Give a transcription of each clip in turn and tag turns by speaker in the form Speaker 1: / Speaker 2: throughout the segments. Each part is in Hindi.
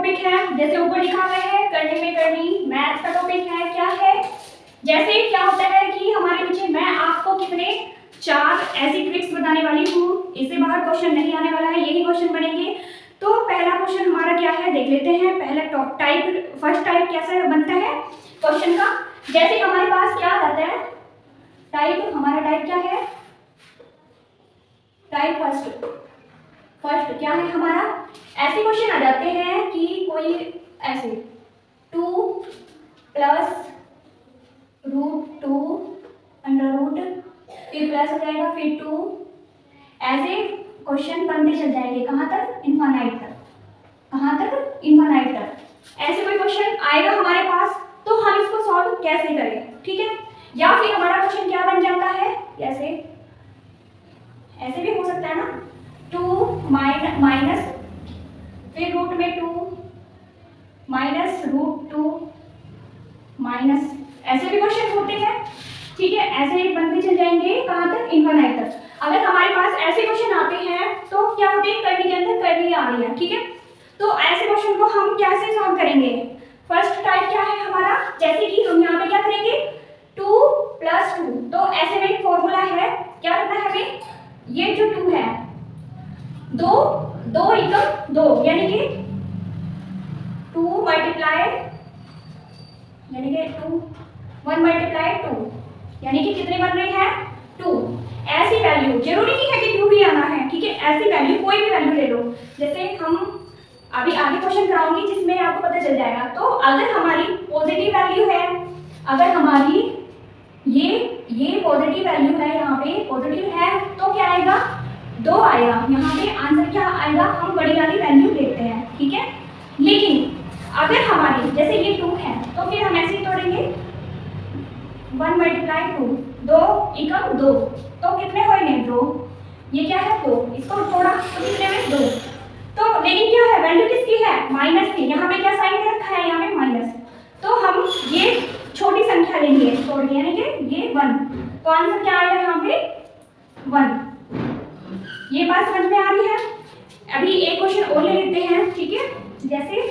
Speaker 1: टॉपिक है, जैसे ऊपर लिखा हुआ है करने में करनी, मैथ का टॉपिक है। क्या है, जैसे क्या होता है कि हमारे पीछे मैं आपको कितने 4 ऐसी ट्रिक्स बताने वाली हूँ, इससे बाहर क्वेश्चन नहीं आने वाला है, यही क्वेश्चन बनेंगे। तो पहला क्वेश्चन हमारा क्या है देख लेते हैं। पहला टॉप टाइप, फर्स्ट टाइप कैसा बनता है क्वेश्चन का। जैसे हमारे पास क्या आता है टाइप, हमारा टाइप क्या है, टाइप फर्स्ट क्या है हमारा, ऐसे क्वेश्चन आ जाते हैं कि कोई ऐसे 2 प्लस रूट 2 अंडर रूट, फिर प्लस हो जाएगा, फिर 2, ऐसे क्वेश्चन बनते चल जाएंगे। कहाँ तक, इनफाइनाइट तक। कहाँ तक, इनफाइनाइट तक। ऐसे कोई क्वेश्चन आएगा हमारे पास तो हम इसको सॉल्व कैसे करें, ठीक है। या फिर हमारा क्वेश्चन क्या बन जाता है, ऐसे भी हो सकता है ना, 2 माइनस फिर रूट में 2 माइनस रूट 2 माइनस, ऐसे भी क्वेश्चन होते हैं, ठीक है। ऐसे बनते चल जाएंगे कहाँ तक, इनफाइनाइट तक। अगर हमारे पास ऐसे क्वेश्चन आते हैं तो क्या होते हैं, करने के अंदर करनी आ रही है, ठीक है। तो ऐसे क्वेश्चन को हम कैसे सॉल्व करेंगे। फर्स्ट टाइप क्या है हमारा, जैसे कि हम यहाँ पे क्या करेंगे 2 प्लस 2, तो ऐसे में फॉर्मूला है, क्या करना है हमें, ये जो 2 है 2 एकम 2, यानी कि 2 मल्टीप्लाई, यानी कि 1 मल्टीप्लाई 2, यानी कि कितने बन रहे हैं 2। ऐसी वैल्यू, जरूरी नहीं है कि 2 ही आना है, ठीक है। ऐसी वैल्यू कोई भी वैल्यू ले लो, जैसे हम अभी आगे क्वेश्चन कराऊंगी जिसमें आपको पता चल जाएगा। तो अगर हमारी पॉजिटिव वैल्यू है, अगर हमारी ये पॉजिटिव वैल्यू है, यहाँ पे पॉजिटिव है, तो क्या आएगा 2 आएगा। यहाँ पे आंसर क्या आएगा, हम बड़ी वाली वैल्यू लेते हैं, ठीक है। लेकिन अगर हमारी जैसे ये 2 है तो फिर हम ऐसे ही तोड़ेंगे, 1 मल्टीप्लाई 2, 2 एकम 2, तो कितने होंगे 2, ये क्या है 2, इसको थोड़ा तो कितने में 2। तो लेकिन क्या है, वैल्यू किसकी है, माइनस की, यहाँ पे क्या साइन दे रखा है, यहाँ पे माइनस, तो हम ये छोटी संख्या लेंगे तोड़ के, यानी कि ये 1, तो आंसर क्या आएगा यहाँ पे 1। ये बात समझ में आ रही है। अभी एक क्वेश्चन और ले लेते हैं, ठीक है। जैसे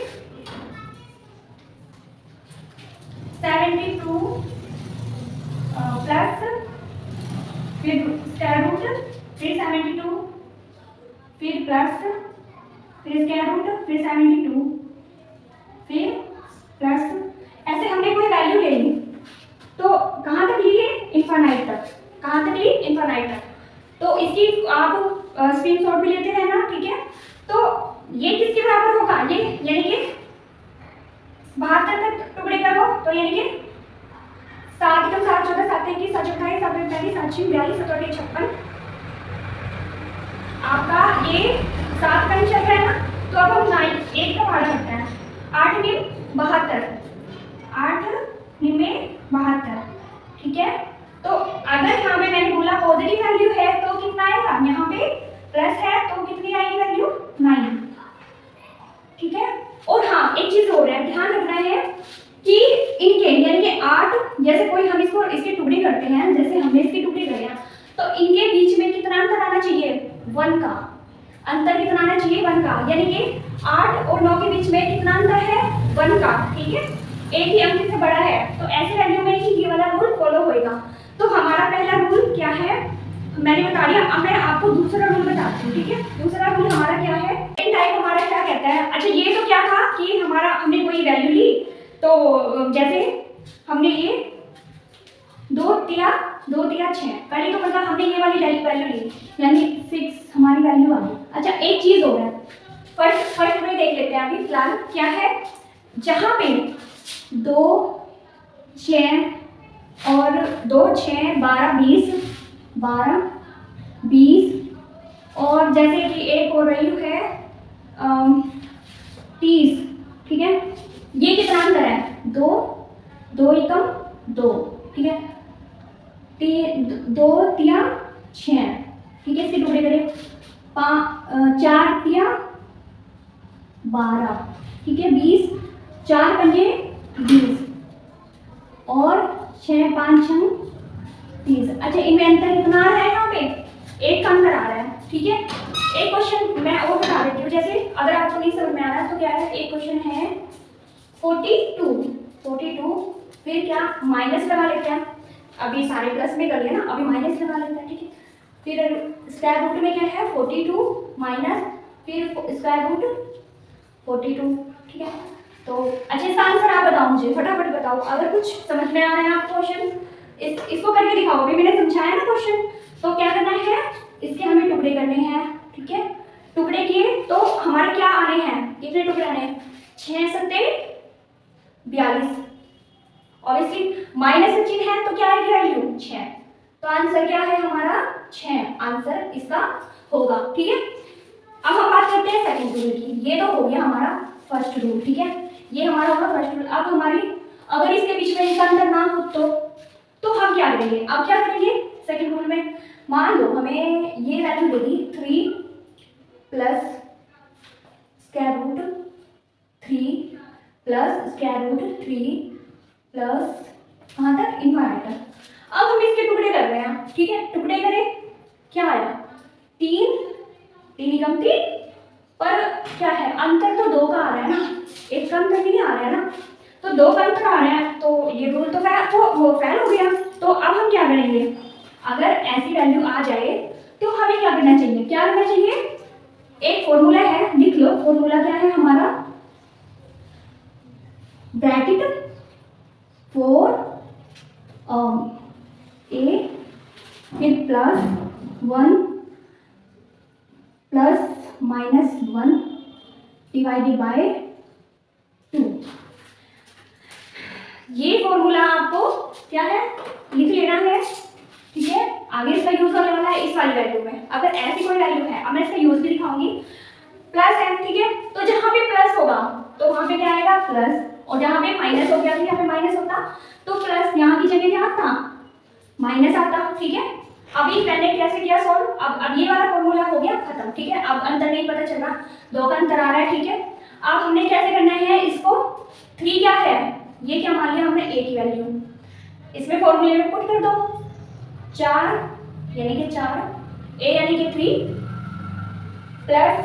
Speaker 1: 72 प्लस फिर स्क्वायर रूट, फिर 72, फिर प्लस, फिर स्क्वायर रूट, फिर 72, फिर प्लस, ऐसे हमने कोई वैल्यू ले ली, तो कहाँ तक ली है, इनफाइनाइट तक। कहाँ तक ली, इनफाइनाइट तक। तो इसकी आप स्क्रीनशॉट भी लेते रहना, ठीक है। तो ये किसके बराबर होगा, ये यानी कि 72 तक टुकड़े करो, तो यानी कि 7 7 14 7 21 7 28 7 39 7 42 7 56, आपका ये 7 का चल रहा है ना, तो अब हम 1 का भाड़ा करते हैं, 8 में 72, 8 में 72, ठीक है। तो अगर यहाँ पे मैंने बोला पॉजिटिव वैल्यू है तो कितना आएगा, यहाँ पे प्लस है तो कितनी आएगी वैल्यू 9, ठीक है। और हाँ एक चीज और है, ध्यान रखना है कि इनके यानी कि 8, जैसे कोई हम इसको इसके टुकड़े करते हैं, जैसे हमने इसके टुकड़े करे हैं, तो इनके बीच में कितना अंतर आना चाहिए, 1 का अंतर, कितना आना चाहिए 1 का, यानी कि 8 और 9 के बीच में कितना अंतर है 1 का, ठीक है। एक ही अंक से बड़ा है, तो ऐसे वैल्यू में ही ये वाला रूल फॉलो होएगा। तो हमारा पहला रूल क्या है मैंने बता दिया, अब मैं आपको दूसरा रूल बताती हूँ, ठीक है। दूसरा रूल हमारा क्या है, टाइप हमारा क्या कहता है। अच्छा ये तो क्या था कि हमारा हमने कोई वैल्यू ली, तो जैसे हमने ये 2 तिया 6, पहले तो मतलब हमने ये वाली वैल्यू ली, यानी 6 हमारी वैल्यू आ गई। अच्छा एक चीज हो है, फर्स्ट में देख लेते हैं अभी फिलहाल क्या है, जहाँ पे 2 6 और 2 6 12 20 और जैसे कि एक और वैल्यू है 30, ठीक है। ये कितना अंतर है, 2 एकम 2, ठीक है, 2 तिया 6, ठीक है। इसके टुकड़े करें, 4 तिया 12, ठीक है, 20, 4 पंजे 20 और 6 5 6 30। अच्छा इनमें अंतर कितना आ रहा है, यहाँ पे 1 का अंतर आ रहा है, ठीक है। एक क्वेश्चन मैं और बता देती हूँ, जैसे अगर आपको नहीं समझ में आ रहा तो क्या है, एक क्वेश्चन है 42, फिर क्या माइनस लगा लेते हैं, अभी सारे प्लस में कर लिया ना, अभी माइनस लगा लेते हैं, ठीक है। फिर स्क्वायर रूट में क्या है 42 माइनस फिर स्क्वायर रूट 42, ठीक है। तो अच्छा इसका आंसर आप बताओ मुझे, फटाफट बताओ, अगर कुछ समझ में आ रहा है आपको क्वेश्चन इसको करके दिखाओ, अभी मैंने समझाया ना क्वेश्चन। तो क्या करना है, इसके हमें टुकड़े करने हैं, ठीक है। टुकड़े किए तो हमारे क्या आने हैं, कितने टुकड़े आने हैं, 6 सत्ते 42, और इसकी माइनस का चिन्ह है तो क्या आएगी वैल्यू 6, तो आंसर क्या है हमारा 6, आंसर इसका होगा, ठीक है। अब हम बात करते हैं सेकंड रूल की, ये तो हो गया हमारा फर्स्ट रूल, ठीक है, ये हमारा होगा फर्स्ट रूल। अब हमारी अगर इसके बीच में इसका अंतर ना हो तो हम क्या करेंगे, अब क्या करेंगे सेकंड रूल में, मान लो हमें ये वैल्यू दे दी 3 plus square root 3 plus square root 3 plus कहाँ तक इनफाइनाइट। अब हम इसके टुकड़े कर रहे हैं, ठीक है, टुकड़े करें, क्या आया 3 3 पर क्या है अंतर तो 2 का आ रहा है ना, 1 का अंतर नहीं आ रहा है ना, तो 2 का अंतर आ रहा है, तो ये रूल तो वो फेल हो गया। तो अब हम क्या करेंगे, अगर ऐसी वैल्यू आ जाए तो हमें क्या करना चाहिए, क्या करना चाहिए, एक फॉर्मूला है, लिख लो फॉर्मूला क्या है हमारा, ब्रैकेट 4 a फिर plus 1 plus minus 1 divided by 2। ये फॉर्मूला आपको क्या है लिख लेना है, ठीक है। आगे इसका यूज होने वाला है इस वाली वैल्यू में, अगर ऐसी कोई वैल्यू है, अब मैं इसका यूज भी दिखाऊंगी, प्लस है, ठीक है, तो जहां पे प्लस होगा तो वहां पे क्या आएगा प्लस, और जहां पे माइनस हो गया तो यहाँ पे माइनस होता, तो प्लस यहाँ की जगह क्या आता माइनस आता, ठीक है। अभी मैंने कैसे किया सॉल्व, अब ये वाला फॉर्मूला हो गया खत्म, ठीक है, अब अंतर नहीं पता चल रहा, 2 का अंतर आ रहा है, ठीक है। अब हमने कैसे करना है इसको, 3 क्या है, ये क्या मान लिया हमने a की वैल्यू, इसमें फॉर्मूले में पुट कर दो, 4 यानी कि 4 a यानी कि 3 प्लस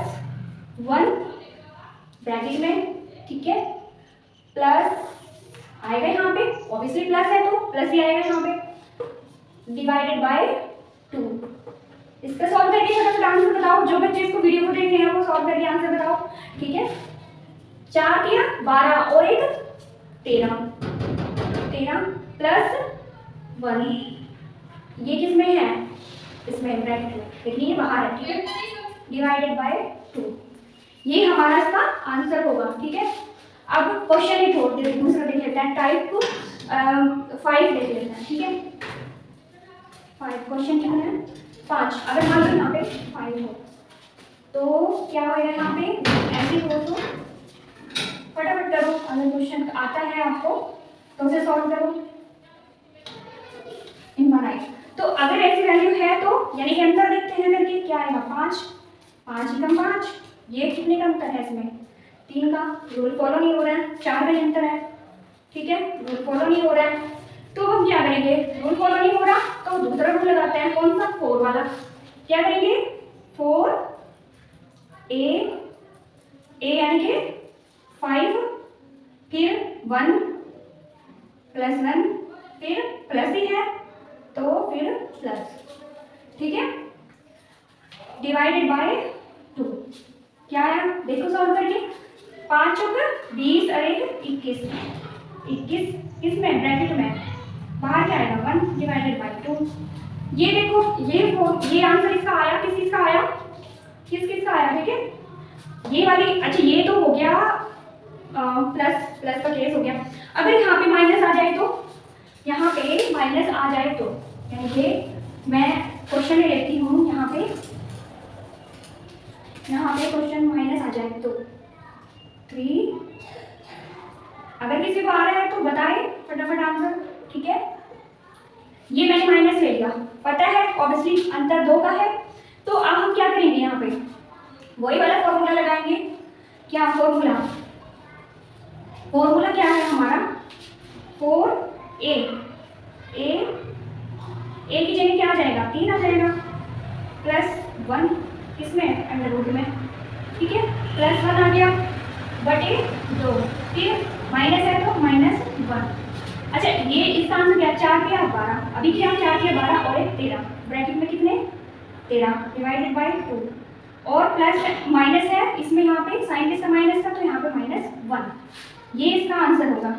Speaker 1: 1 ब्रैकेट में, ठीक है, प्लस आएगा यहाँ पे, ऑब्वियसली प्लस है तो प्लस ही आएगा यहाँ पे, डिवाइडेड बाय 2। इसका सॉल्व करके फटाफट आंसर बताओ, जो बच्चे इसको वीडियो को देख रहे हैं वो सॉल्व करके आंसर बताओ, ठीक है। 4 किया 12 और 1 13 प्लस 1, ये किस में है, इसमें ब्रैकेट में, लेकिन ये बाहर है, ठीक है, डिवाइडेड बाय 2, ये हमारा इसका आंसर होगा, ठीक है। अब क्वेश्चन ही दूसरा देख लेते हैं, टाइप 5 देख लेते हैं, ठीक है। 5 क्वेश्चन कितने हैं 5, अगर मान लो यहाँ पे 5 हो तो क्या होगा यहाँ पे, ऐसे हो तो फटाफट करो, अगर क्वेश्चन आता है आपको तो उसे सॉल्व करो, इनफाइनाइट। तो अगर ऐसी वैल्यू है तो यानी कि अंतर देखते हैं करके, क्या आएगा 5 5 कम 5, ये कितने का अंतर है इसमें 3 का, रूल फॉलो नहीं हो रहा है, 4 का ही अंतर है, ठीक है, रूल फॉलो नहीं हो रहा है, तो हम क्या करेंगे, रूल फॉलो नहीं हो रहा तो दूसरा रूल लगाते हैं, कौन सा 4 वाला, क्या करेंगे 4 a यानी कि 5 फिर 1 प्लस 1 फिर प्लस ही है तो फिर प्लस, ठीक है, डिवाइडेड बाय 2, क्या है देखो सॉल्व करके, 5 चौक 20 और 1 21 किसमें ब्रैकेट में, बाहर क्या आएगा 1 डिवाइडेड बाय 2। ये देखो ये आंसर इसका आया, किसका आया, किसका आया, ठीक है, ये वाली, अच्छा ये तो हो गया प्लस का केस हो गया। अगर यहाँ पे माइनस आ जाए तो, यहाँ पे माइनस आ जाए तो, यानी कि मैं क्वेश्चन में लेती हूँ, यहाँ पे क्वेश्चन माइनस आ जाए तो 3, अगर किसी को आ रहा है तो बताए फटाफट आंसर, ठीक है। ये मैंने माइनस ले लिया, पता है ऑब्वियसली अंतर 2 का है, तो अब हम क्या करेंगे, यहाँ पे वही वाला फॉर्मूला लगाएंगे, क्या फॉर्मूला क्या है हमारा 4a की जगह क्या आ जाएगा 3 आ जाएगा, प्लस 1 किसमें, अंडर रूट में, ठीक है। प्लस 1 आ गया बटे 2, फिर माइनस है तो -1। अच्छा ये इसका आंसर क्या, 4 क्या 12, अभी क्या 4 क्या 12 और 1 13, ब्रैकेट में कितने 13 डिवाइडेड बाय 2, और प्लस माइनस है इसमें, यहाँ पे साइन इसका माइनस था तो यहाँ पे -1, ये इसका आंसर होगा।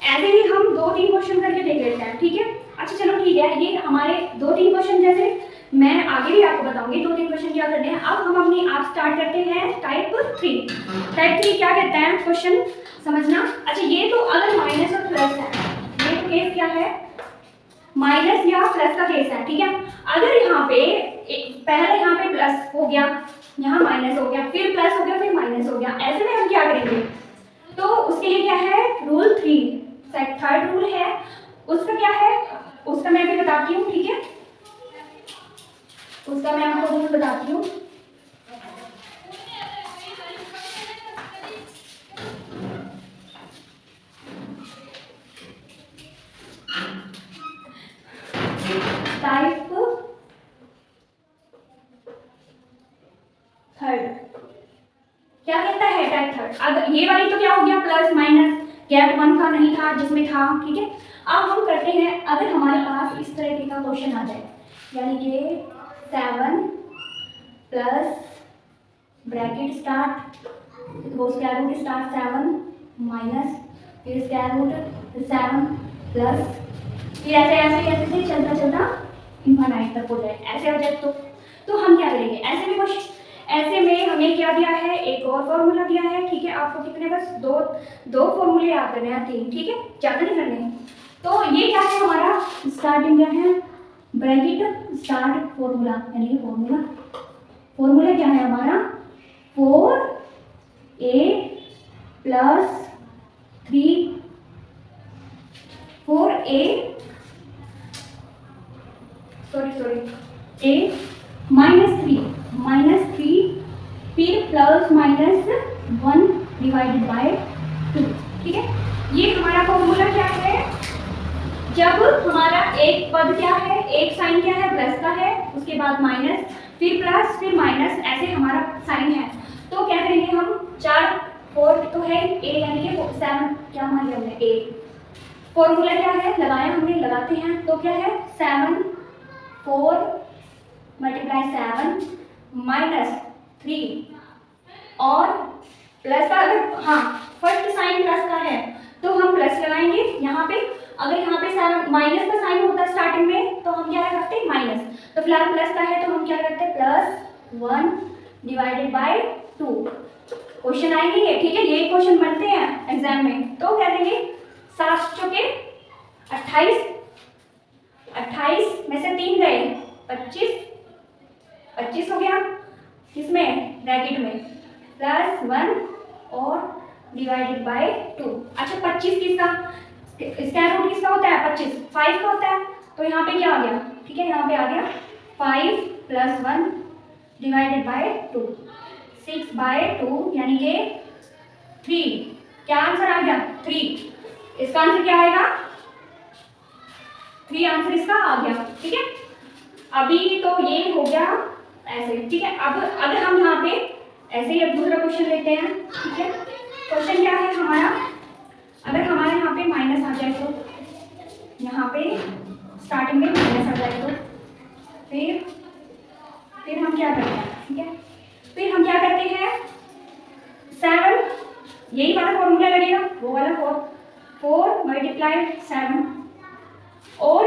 Speaker 1: ऐसे ही हम 2-3 क्वेश्चन करके देख लेते हैं, ठीक है। अच्छा चलो ठीक है, ये हमारे 2-3 क्वेश्चन जैसे मैं आगे भी आपको बताऊंगी 2-3 क्वेश्चन क्या करने हैं। अब हम अपनी आप स्टार्ट करते हैं टाइप 3। टाइप 3 क्या कहता है क्वेश्चन समझना। अच्छा ये तो अगर माइनस और प्लस है, ये तो केस क्या है, माइनस या प्लस का केस है, ठीक है। अगर यहाँ पे पहले यहाँ पे प्लस हो गया, यहाँ माइनस हो गया, फिर प्लस हो गया, फिर माइनस हो गया, ऐसे में हम क्या करेंगे, तो उसके लिए क्या है रूल 3, थर्ड रूल है उसका, क्या है उसका मैं भी बताती हूँ, ठीक है। उसका मैं आपको रूल बताती हूँ। टाइप थर्ड क्या कहता है, टाइप थर्ड। अब ये वाली तो क्या हो गया प्लस माइनस, गैप 1 का नहीं था जिसमें था, ठीक है। अब हम करते हैं, अगर हमारे पास इस तरह का क्वेश्चन आ जाए, यानी कि 7 प्लस ब्रैकेट स्टार्ट वो स्क्वायर रूट स्टार्ट 7 माइनस फिर स्क्वायर रूट 7 प्लस, फिर ऐसे ऐसे ऐसे से चलता चलता इनफाइनाइट तक हो जाए, ऐसे हो जाए तो हम क्या करेंगे, ऐसे में कुछ, ऐसे में हमें क्या दिया है, एक और फॉर्मूला दिया है, ठीक है। आपको कितने बस दो फॉर्मूले याद करने हैं, 3, ठीक है, ज़्यादा नहीं करने हैं। तो ये क्या है हमारा स्टार्टिंग क्या है, ब्रैकेट स्टार्ट फॉर्मूला, यानी कि फॉर्मूला क्या है हमारा 4a प्लस 3 4a a -3 फिर प्लस -1 डिवाइडेड बाय 2, ठीक है। ये हमारा फॉर्मूला क्या है, जब हमारा एक पद क्या है, एक साइन क्या है प्लस का है, उसके बाद माइनस, फिर प्लस, फिर माइनस, ऐसे हमारा साइन है, तो क्या करेंगे हम 4 4 तो है a, यानी कि 7 क्या मान लिया हमने a, फॉर्मूला क्या है लगाया हमने, लगाते हैं तो क्या है 7 4 मल्टीप्लाई 7 -3 और प्लस का, अगर हाँ फर्स्ट साइन प्लस का है तो हम प्लस लगाएंगे यहाँ पे, अगर यहाँ पे माइनस का साइन होता है स्टार्टिंग में तो हम क्या करते हैं माइनस, तो फिलहाल प्लस का है तो हम क्या करते हैं +1 डिवाइडेड बाय 2। क्वेश्चन आएंगे ये, ठीक है, ये क्वेश्चन बनते हैं एग्जाम में, तो क्या देंगे 7 चौके 28 में से 3 गए 25 हो गया, किसमें ब्रैकेट में +1 और डिवाइडेड बाय 2। अच्छा 25 किसका, स्क्वायर रूट किसका होता है 25 5 का होता है, तो यहाँ पे क्या आ गया, ठीक है, यहाँ पे आ गया 5 + 1 डिवाइडेड बाय 2 6/2 यानी कि 3, क्या आंसर आ गया 3, इसका आंसर क्या आएगा 3 आंसर इसका आ गया, ठीक है। अभी तो ये हो गया ऐसे, ठीक है। अब अगर हम यहाँ पे ऐसे ही अब दूसरा क्वेश्चन लेते हैं, ठीक है। क्वेश्चन क्या है हमारा, अगर हमारे यहाँ पे माइनस आ जाए तो यहाँ पे स्टार्टिंग में माइनस आ जाए तो फिर हम क्या करते हैं, ठीक है, फिर हम क्या करते हैं 7 यही वाला फॉर्मूला लगेगा, वो वाला 4 मल्टीप्लाई 7 और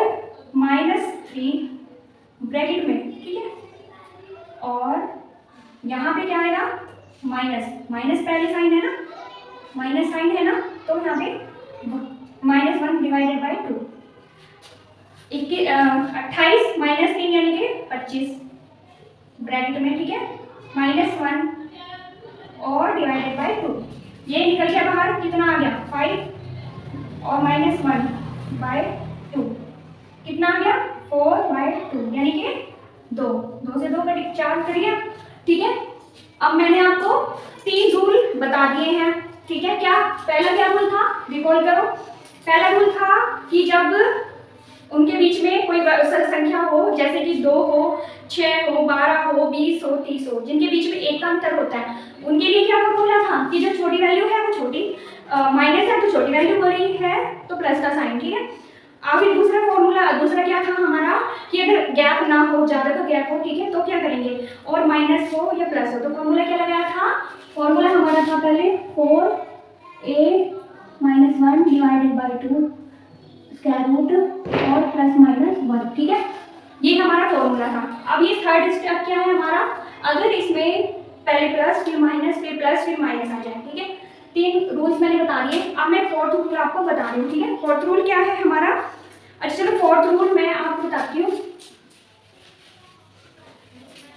Speaker 1: -3 ब्रैकेट में, ठीक है, और यहाँ पे क्या आएगा माइनस पहले साइन है ना, माइनस साइन है ना, तो यहाँ पे -1 डिवाइडेड बाय 2 28 -3 यानी कि 25 ब्रैकेट में, ठीक है, -1 और डिवाइडेड बाय 2, ये निकल गया बाहर, कितना आ गया 5 और -1/2 कितना आ गया 4/2 यानी कि 2 से 2 कट 4 कट गया, ठीक है। अब मैंने आपको 3 रूल बता दिए हैं, ठीक है। क्या पहला क्या रूल था, रिकॉल करो। पहला रूल था कि जब उनके बीच में कोई संख्या हो, जैसे कि 2 हो, 6 हो, 12 हो, 20 हो, 30 हो, जिनके बीच में एक का अंतर होता है, उनके लिए क्या फॉर्मूला था कि जो छोटी वैल्यू है वो छोटी माइनस है तो छोटी वैल्यू बड़ी है तो प्लस का साइन, ठीक है। फिर दूसरा फॉर्मूला, दूसरा क्या था हमारा कि अगर गैप ना हो, ज़्यादा का गैप हो, ठीक है, तो क्या करेंगे, और माइनस हो या प्लस हो, तो फॉर्मूला क्या लगाया था, फॉर्मूला हमारा था पहले 4a - 1 divided by 2 square root और प्लस माइनस 1, ठीक है, ये हमारा फॉर्मूला था। अब ये थर्ड स्टेप क्या है हमारा, अगर इसमें पहले प्लस फिर माइनस फिर प्लस फिर माइनस आ जाए, ठीक है, 3 रूल्स मैंने बता दिए। अब मैं फोर्थ रूल आपको बता रही हूँ, ठीक है। फोर्थ रूल क्या है हमारा, अच्छा चलो फोर्थ रूल मैं आपको बताती हूँ।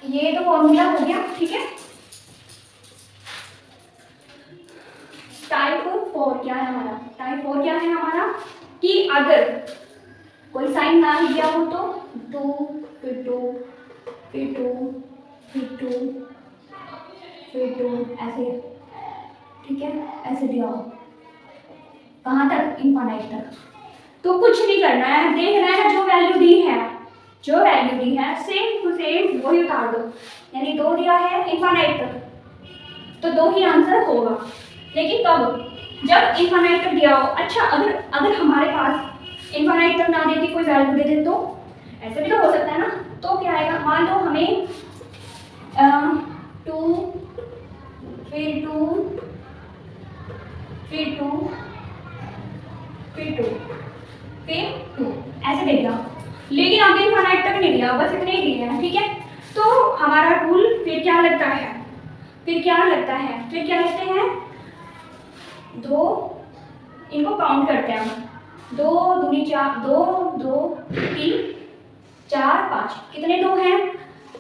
Speaker 1: ये तो फॉर्मूला हो गया, ठीक है। टाइप 4 क्या है हमारा, टाइप 4 क्या है हमारा कि अगर कोई साइन ना दिया हो तो 2 फिर 2 फिर 2 फिर 2 फिर 2 ऐसे, ठीक है, ऐसे दिया हो, कहाँ तक, इनफाइनाइट तक। तो कुछ नहीं करना है, देखना है जो वैल्यू दी है, जो वैल्यू दी है सेम टू सेम वही उतार दो, यानी 2 दिया है इनफाइनाइट तक तो 2 ही आंसर होगा। लेकिन कब, जब इनफाइनाइट तक दिया हो। अच्छा अगर हमारे पास इनफाइनाइट तक ना दे के कोई वैल्यू दे दे तो ऐसे भी तो हो सकता है ना, तो क्या आएगा, मान लो हमें 2 फिर 2 फिर 2 फिर 2 फिर 2 ऐसे दे दिया, लेकिन अब इनफाइनाइट तक नहीं दिया, बस इतने ही दिए हैं, ठीक है। तो हमारा रूल फिर क्या लगता है, फिर क्या लगता है 2, इनको काउंट करते हैं हम, 2 दूनी 4, 2 2 3 4 5, कितने 2 हैं,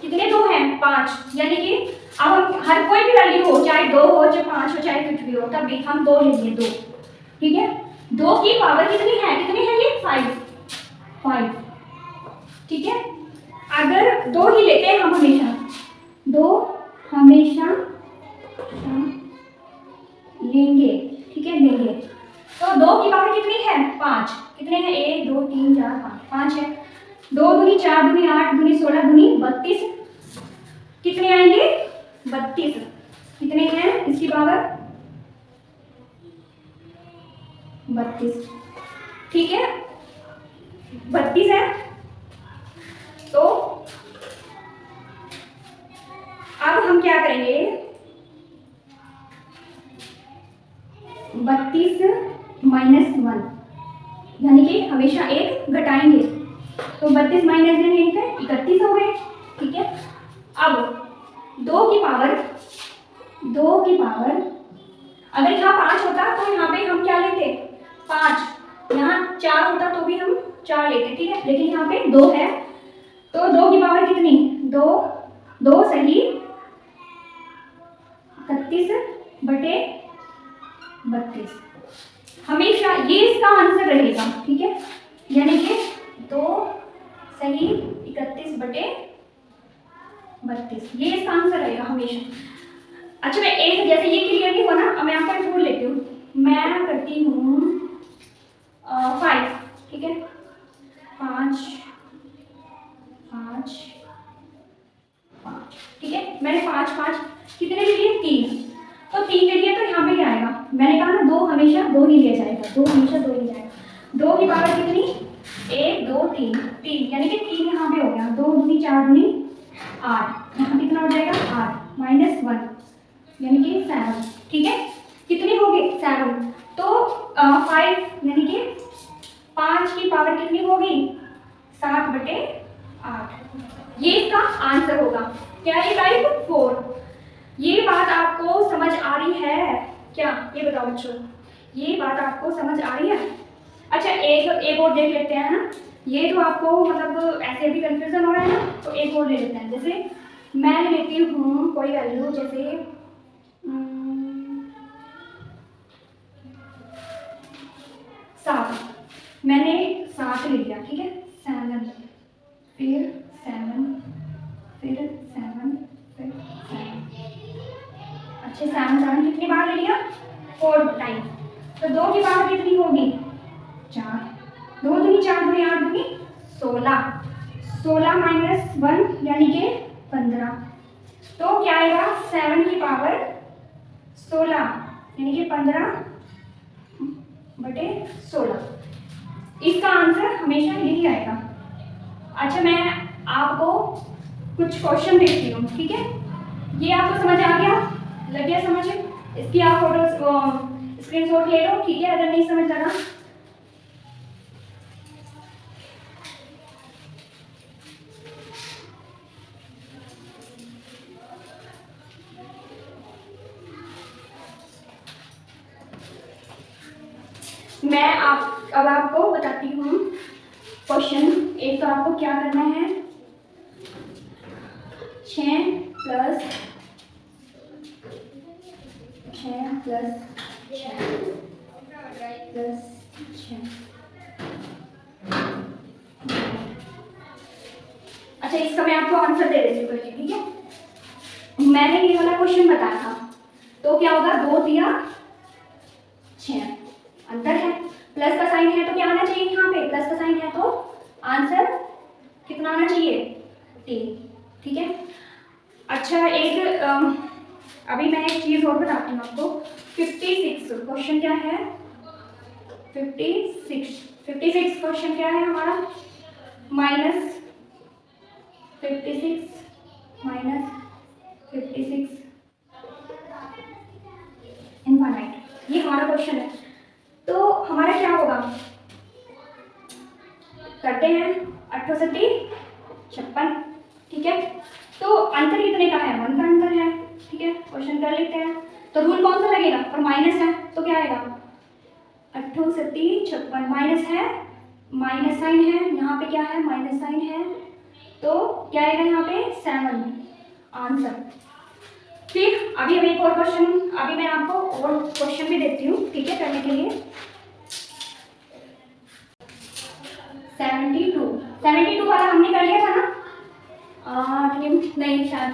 Speaker 1: कितने 2 हैं 5, यानी कि अब हर कोई भी वैल्यू हो, चाहे 2 हो चाहे 5 हो चाहे कुछ भी हो, तब भी हम 2 लेंगे, 2, ठीक है। 2 की पावर कितनी है, कितनी है ये 5, ठीक है। अगर 2 ही लेते हैं हम हमेशा, 2 हमेशा लेंगे, ठीक है, लेंगे, तो 2 की पावर कितनी है 5, कितने हैं 1 2 3 4 5 है, 2 दूनी 4 दूनी 8 दूनी 16 दूनी 32, कितने आएंगे 32, कितने हैं इसकी पावर 32, ठीक है, 32 है। तो अब हम क्या करेंगे, 32 माइनस 1, यानी कि हमेशा एक घटाएंगे, तो 32 माइनस 1 31 हो गए, ठीक है। अब 2 की पावर अगर यहाँ 5 होता तो यहाँ पे हम क्या लेते 5, यहाँ 4 होता तो भी हम 4 लेते, ठीक है, लेकिन यहाँ पे 2 है तो 2 की पावर कितनी 2 सही 31/32, हमेशा ये इसका आंसर रहेगा, ठीक है, यानी कि 2 सही 31/32, ये इसका आंसर रहेगा हमेशा। अच्छा मैं एक, जैसे ये क्लियर नहीं हुआ ना, अब मैं आपका रूल लेती हूँ, मैं करती हूँ 5, ठीक है, 5 5 5, ठीक है, मैंने 5 कितने ले लिए 3, तो 3 ले लिए, तो यहाँ पे क्या आएगा, मैंने कहा ना 2 हमेशा 2 ही लिया जाएगा, 2 हमेशा 2 ही जाएगा, 2 की पावर कितनी 1 2 3, यानी कि 3 यहाँ पे हो गया, 2 दूनी 4 दूनी 8, यहाँ कितना हो जाएगा 8 माइनस 1, यानी कि 7, ठीक है, कितने हो गए 7, तो 5 यानी कि 5 की पावर कितनी होगी 7/8, ये इसका आंसर होगा, क्या ये टाइप 4। ये बात आपको समझ आ रही है क्या, ये बताओ बच्चों, ये बात आपको समझ आ रही है। अच्छा एक और देख लेते हैं ना, ये तो आपको मतलब ऐसे भी कंफ्यूजन हो रहा है ना, तो एक और ले लेते हैं, जैसे मैं लेती हूँ कोई वैल्यू, जैसे 7, मैंने 7 ले लिया, ठीक है, 7 फिर 7 फिर 7 फिर 7, अच्छे 7 कितनी बार ले लिया 4 टाइम, तो 2 की पावर कितनी होगी 4, 2 दूनी 4 दूनी 8 दूनी 16, 16 माइनस 1 यानी कि 15। तो क्या आएगा 7 की पावर 16 यानी कि 15/16। इसका आंसर हमेशा यही आएगा। अच्छा, मैं आपको कुछ क्वेश्चन देती हूँ, ठीक है? ये आपको समझ आ गया, लग गया समझ? इसकी आप फोटो स्क्रीनशॉट ले लो, ठीक है? अगर नहीं समझ लगा मैं अब आपको बताती हूँ क्वेश्चन। एक तो आपको क्या करना है, 6 प्लस 6 प्लस 6 प्लस 6। अच्छा, इसका मैं आपको आंसर दे देती हूँ, ठीक है? मैंने ये वाला क्वेश्चन बताया था, तो क्या होगा 2 दिया 6, अंतर है, प्लस का साइन है तो क्या आना चाहिए, यहाँ पे प्लस का साइन है तो आंसर कितना आना चाहिए 3, ठीक है? अच्छा, एक अभी मैं एक चीज और बताती हूँ आपको। 56 क्वेश्चन क्या है, 56 क्वेश्चन क्या है हमारा, -56 -56 इनफाइनाइट, ये हमारा क्वेश्चन है। तो हमारा क्या होगा, करते हैं 8 7 56, ठीक है? तो अंतर कितने का है, 1 का अंतर है, ठीक है? क्वेश्चन कर लेते हैं। तो रूल कौन सा लगेगा, और माइनस है तो क्या आएगा, 8 7 56, माइनस है, माइनस साइन है, यहाँ पे क्या है माइनस साइन है, तो क्या आएगा यहाँ पे 7 आंसर। फिर अभी एक और क्वेश्चन, अभी मैं आपको और क्वेश्चन भी देती हूँ, ठीक है, करने के लिए। 72 वाला हमने कर लिया था ना, नहीं शायद,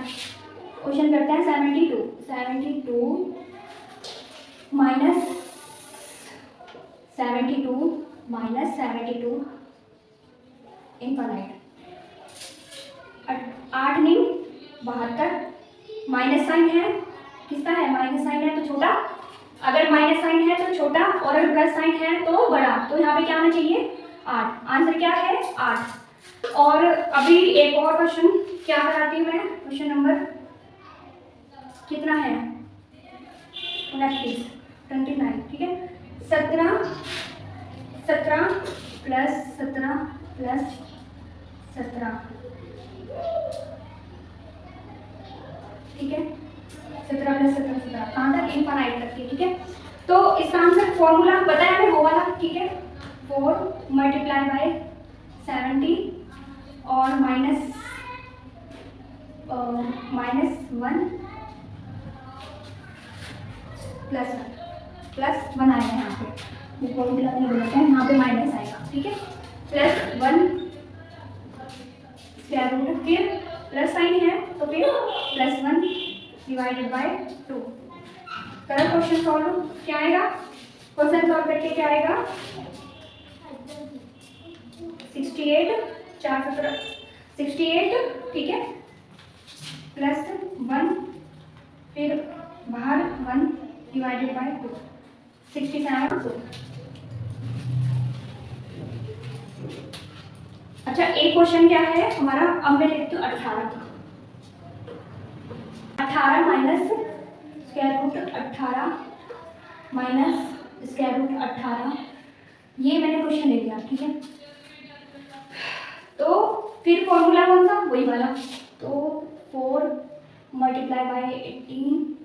Speaker 1: क्वेश्चन करते हैं 72 माइनस 72 इनफाइनाइट, 8 नहीं 72, माइनस साइन है, किसका है, माइनस साइन है तो छोटा, अगर माइनस साइन है तो छोटा और अगर प्लस साइन है तो बड़ा, तो यहाँ पे क्या आना चाहिए 8, आंसर क्या है 8। और अभी एक और क्वेश्चन क्या कराती हूँ मैं, क्वेश्चन नंबर कितना है 29, ठीक है? 17 प्लस 17 प्लस 17, ठीक है? 17 प्लस 17 कहाँ तक, इनफाइनाइट तक की, ठीक है? तो इसका आंसर फॉर्मूला बताया हमें वो वाला, ठीक है? 4 × 70 और -1 प्लस 1 आएगा यहाँ पे, वो फॉर्मूला नहीं बोलते हैं, यहाँ पे माइनस आएगा, ठीक है? +1 स्क्वायर रूट, फिर प्लस साइन है तो फिर +1 / 2। करो क्वेश्चन सॉल्व, क्या आएगा, क्वेश्चन सॉल्व करके क्या आएगा 68 4 17 68, ठीक है? +1 फिर बाहर 1 / 2 67। अच्छा, एक क्वेश्चन क्या है हमारा, अब मैं लिखती हूँ 18 minus square root 18 minus square root 18, ये मैंने क्वेश्चन ले लिया, ठीक है? तो फिर फॉर्मूला कौन सा, वही वाला, तो 4 × 18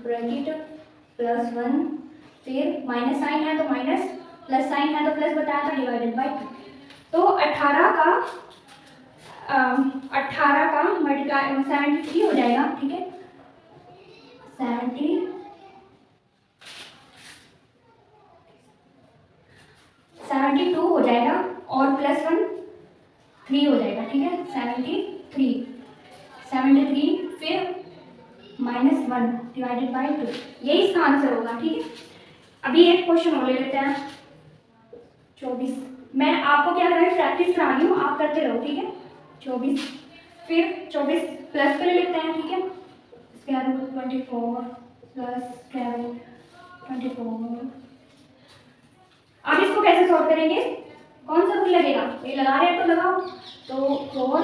Speaker 1: ब्रैकेट +1, फिर माइनस साइन है तो माइनस, प्लस साइन है तो प्लस बताया था, /2। तो 18 का मल्टीप्लाई 73 हो जाएगा, ठीक है? 72 हो जाएगा और +1 3 हो जाएगा, ठीक है? 73 फिर -1 / 2, यही इसका आंसर होगा, ठीक है? अभी एक क्वेश्चन और ले लेते हैं, 24 मैं आपको क्या कर रही हूँ, प्रैक्टिस करा रही हूँ, आप करते रहो, ठीक है। 24, फिर 24 प्लस कर लेते हैं, ठीक है। Square root 24 plus square root 24। अब इसको कैसे सॉल्व करेंगे, कौन सा रूल लगेगा, ये लगा रहे हैं तो लगाओ। तो 4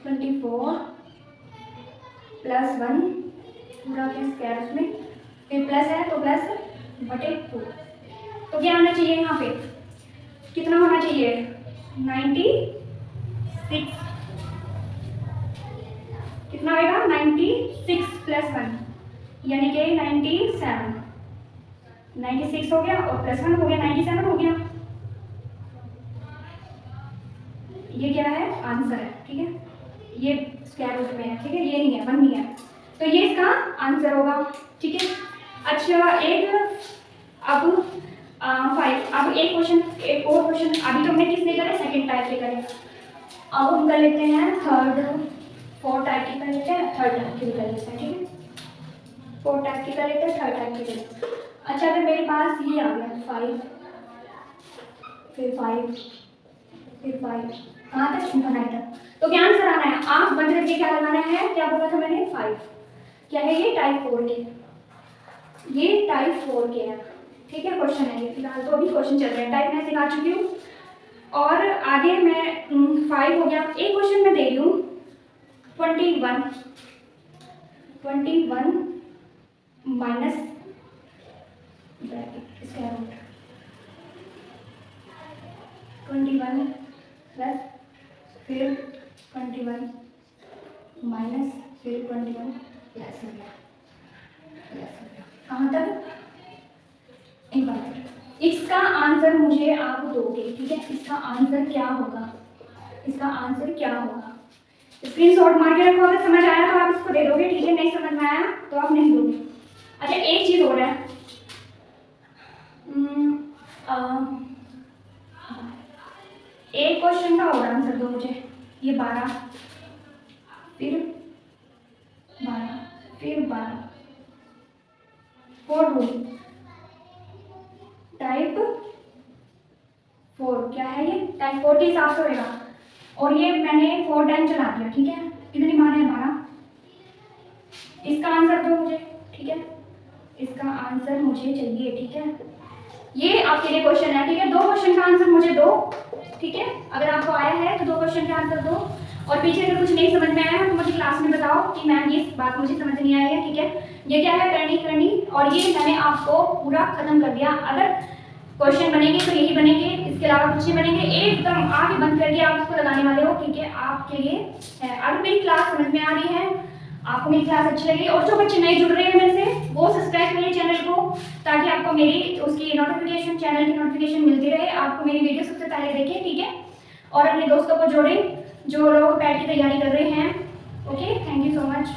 Speaker 1: 24 प्लस 1 पूरा के स्क्वायर उसमें, फिर प्लस है तो प्लस बटे 2। तो क्या आना चाहिए यहाँ पे, कितना होना चाहिए, 96। कितना होगा, 96 प्लस 1 यानी कि 97। 96 हो गया और प्लस 1 हो गया, 97 हो गया। ये क्या है, आंसर है, ठीक है। ये स्क्वायर रूट में है, ठीक है, ये नहीं है, 1 नहीं है, तो ये इसका आंसर होगा, ठीक है। अच्छा एक अब 5, अब एक क्वेश्चन, एक और क्वेश्चन, अभी तो हमने किसने करे, सेकंड टाइप के करे। अब हम कर लेते हैं थर्ड, 4 टाइप के कर लेते हैं, थर्ड टाइप के भी कर लेते हैं, ठीक है। 4 टाइप के कर लेते हैं, थर्ड टाइप के कर लेते हैं। अच्छा अगर मेरे पास ये आ गया 5, फिर 5, फिर 5, कहाँ तक बनाया था, तो क्या आंसर आना है, आप बंद करके क्या लगाना है, क्या बोला था मैंने, 5। क्या है ये, टाइप 4 के, ये टाइप 4 के है, ठीक है। क्वेश्चन है ये, फिलहाल तो अभी क्वेश्चन चल रहे हैं, टाइप मैं सिखा चुकी हूँ। और आगे मैं 5 हो गया, एक क्वेश्चन मैं दे रही हूँ 21 माइनस स्क्वायर रूट 21 प्लस फिर 21 माइनस फिर 21 प्लस हो गया, कहाँ तक, एक बार इसका आंसर मुझे आप दोगे, ठीक है। इसका आंसर क्या होगा, इसका आंसर क्या होगा, स्क्रीनशॉट मार के रखो, अगर समझ आया तो आप इसको दे दोगे, ठीक है, नहीं समझ में आया तो आप नहीं दोगे। अच्छा एक चीज़ हो रहा है, एक क्वेश्चन का और आंसर दो मुझे, ये 12 फिर 12 फिर 12 4 रूल टाइप 4, क्या है ये, टाइप 4 के हिसाब से होगा, और ये मैंने 4 टाइम चला दिया, ठीक है। कितनी मान है, 12। इसका आंसर दो मुझे, ठीक है, इसका आंसर मुझे चाहिए, ठीक है। ये आपके लिए क्वेश्चन है, ठीक है, 2 क्वेश्चन का आंसर मुझे दो, ठीक है। अगर आपको आया है तो 2 क्वेश्चन का आंसर दो, और पीछे अगर कुछ नहीं समझ में आया तो मुझे क्लास में बताओ कि मैम ये बात मुझे समझ नहीं आई है, ठीक है। ये क्या है, करनी, और ये मैंने आपको पूरा खत्म कर दिया। अगर क्वेश्चन बनेंगे तो यही बनेंगे, इसके अलावा कुछ नहीं बनेंगे, एकदम आगे बंद करके आप इसको लगाने वाले हो, ठीक है, आपके लिए है। अगर मेरी क्लास समझ में आ रही है, आपको मेरी क्लास अच्छी लगी, और जो बच्चे नए जुड़ रहे हैं मेरे से, वो सब्सक्राइब करिए चैनल को, ताकि आपको मेरी उसकी नोटिफिकेशन, चैनल की नोटिफिकेशन मिलती रहे, आपको मेरी वीडियो सबसे पहले देखें, ठीक है। और अपने दोस्तों को जोड़ें जो लोग पैट की तैयारी कर रहे हैं। Okay, thank you so much.